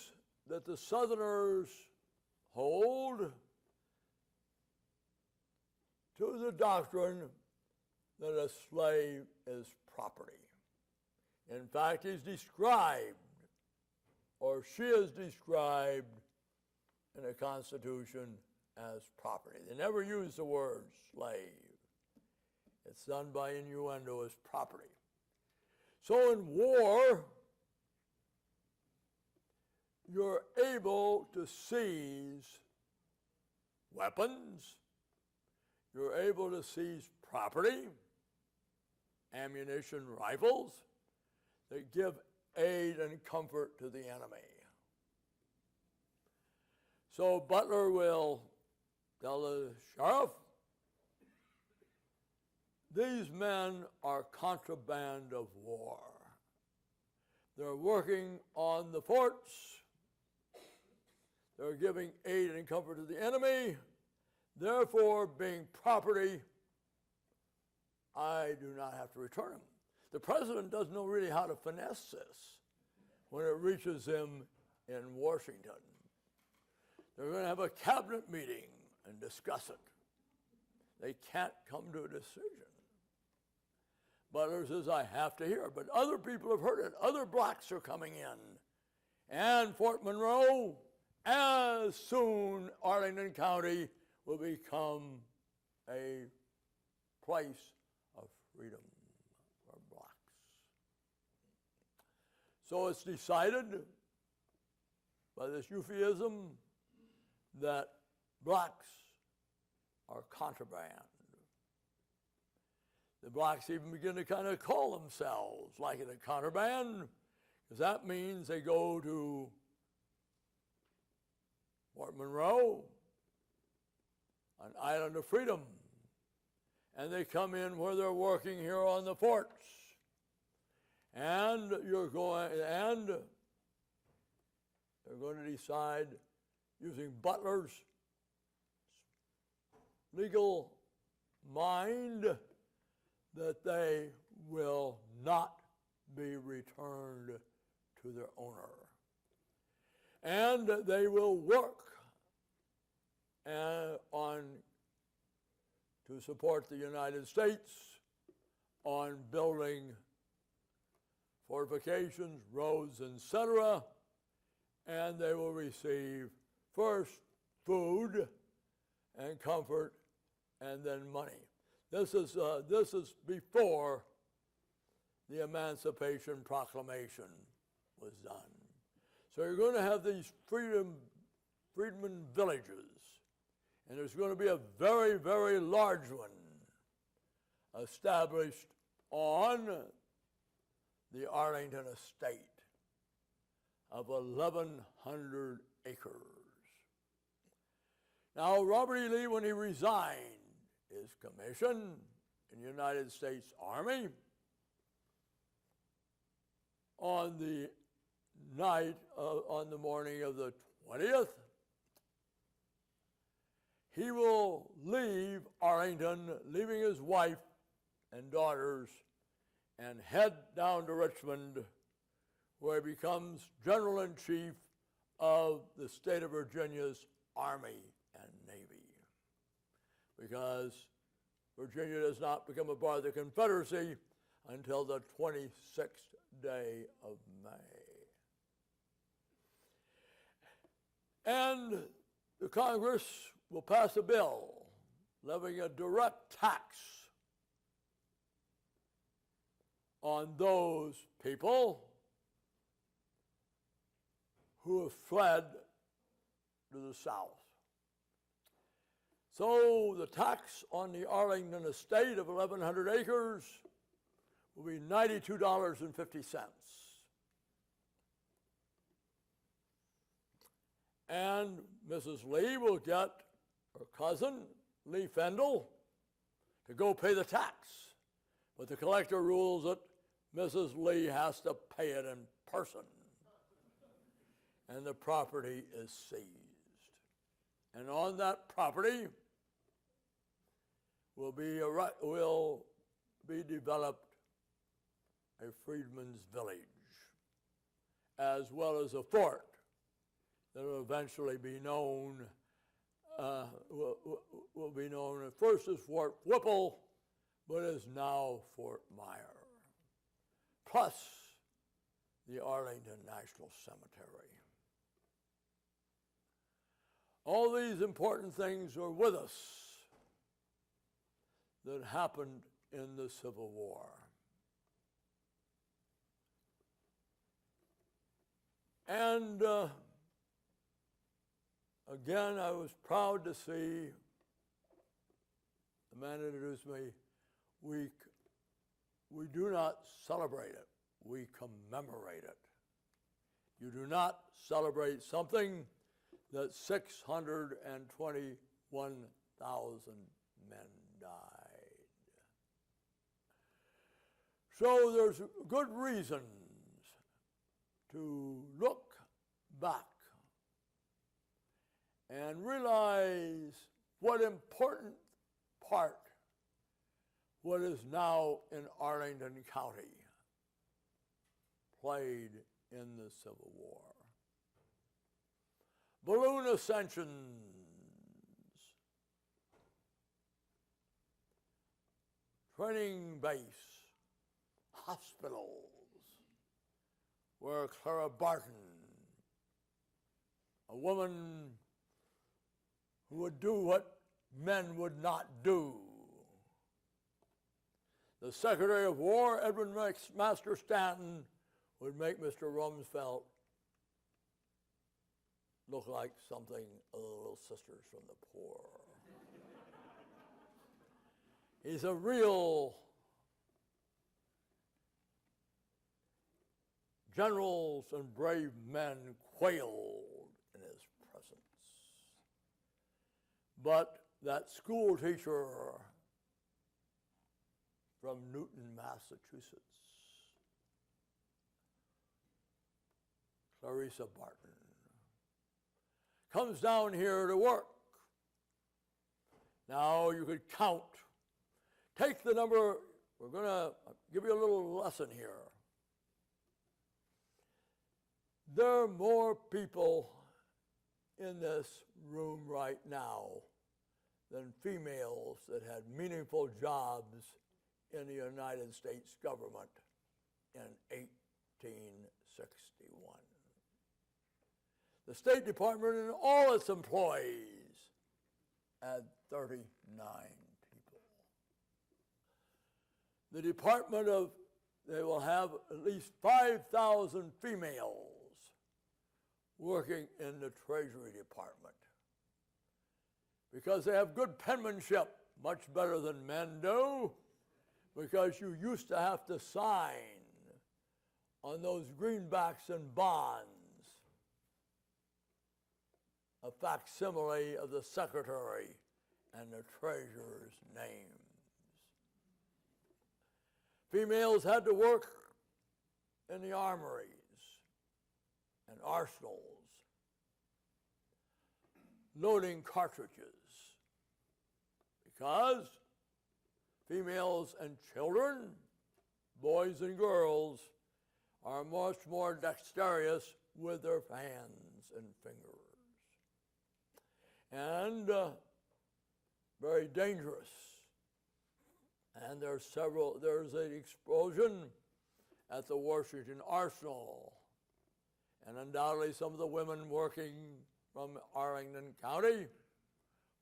that the Southerners hold to the doctrine that a slave is property. In fact, he's described, or she is described in the Constitution as property. They never use the word slave. It's done by innuendo as property. So in war, you're able to seize weapons, you're able to seize property, ammunition, rifles, that give aid and comfort to the enemy. So Butler will tell the sheriff, these men are contraband of war. They're working on the forts. They're giving aid and comfort to the enemy. Therefore, being property, I do not have to return them. The president doesn't know really how to finesse this when it reaches him in Washington. They're going to have a cabinet meeting and discuss it. They can't come to a decision. Butler says, I have to hear it. But other people have heard it. Other blocks are coming in. And Fort Monroe, as soon Arlington County will become a place of freedom for blocks. So it's decided by this euphemism that blocks are contraband. The blocks even begin to kind of call themselves like it a contraband, because that means they go to Fort Monroe, an island of freedom, and they come in where they're working here on the forts. And they're going to decide, using Butler's legal mind, that they will not be returned to their owner. And they will work to support the United States on building fortifications, roads, etc., and they will receive first food and comfort and then money. This is before the Emancipation Proclamation was done. So you're going to have these freedmen villages, and there's going to be a very, very large one established on the Arlington estate of 1,100 acres. Now, Robert E. Lee, when he resigned his commission in the United States Army, on the morning of the 20th, he will leave Arlington, leaving his wife and daughters, and head down to Richmond, where he becomes General-in-Chief of the state of Virginia's Army and Navy. Because Virginia does not become a part of the Confederacy until the 26th day of May. And the Congress will pass a bill levying a direct tax on those people who have fled to the South. So the tax on the Arlington estate of 1,100 acres will be $92.50. And Mrs. Lee will get her cousin, Lee Fendel, to go pay the tax. But the collector rules that Mrs. Lee has to pay it in person. And the property is seized. And on that property will be developed a freedman's village, as well as a fort that will eventually be known, will be known at first as Fort Whipple, but is now Fort Myer, plus the Arlington National Cemetery. All these important things are with us that happened in the Civil War. And again, I was proud to see the man introduced me. We do not celebrate it, we commemorate it. You do not celebrate something that 621,000 men died. So there's good reasons to look back and realize what important part what is now in Arlington County played in the Civil War. balloon ascensions, training base, hospitals, where Clara Barton, a woman who would do what men would not do. The Secretary of War, Edwin Master Stanton, would make Mr. Rumsfeld look like something of the Little Sisters from the Poor. He's a real generals and brave men quailed in his presence. But that school teacher from Newton, Massachusetts, Clarissa Barton, comes down here to work. Now you could count. Take the number, we're going to give you a little lesson here. There are more people in this room right now than females that had meaningful jobs in the United States government in 1861. The State Department and all its employees had 39 people. The Department of, they will have at least 5,000 females working in the Treasury Department because they have good penmanship, much better than men do, because you used to have to sign on those greenbacks and bonds a facsimile of the secretary and the treasurer's names. Females had to work in the armories and arsenals, loading cartridges, because females and children, boys and girls, are much more dexterous with their hands and fingers, and very dangerous. And there's an explosion at the Washington Arsenal, and undoubtedly some of the women working from Arlington County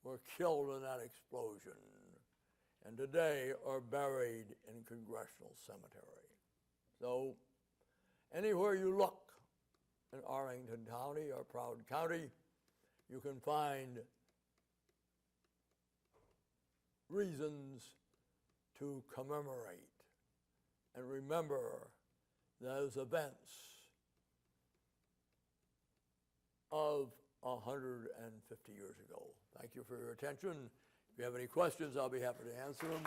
were killed in that explosion, and today are buried in Congressional Cemetery. So anywhere you look in Arlington County or Proud County, you can find reasons to commemorate and remember those events of 150 years ago. Thank you for your attention. If you have any questions, I'll be happy to answer them.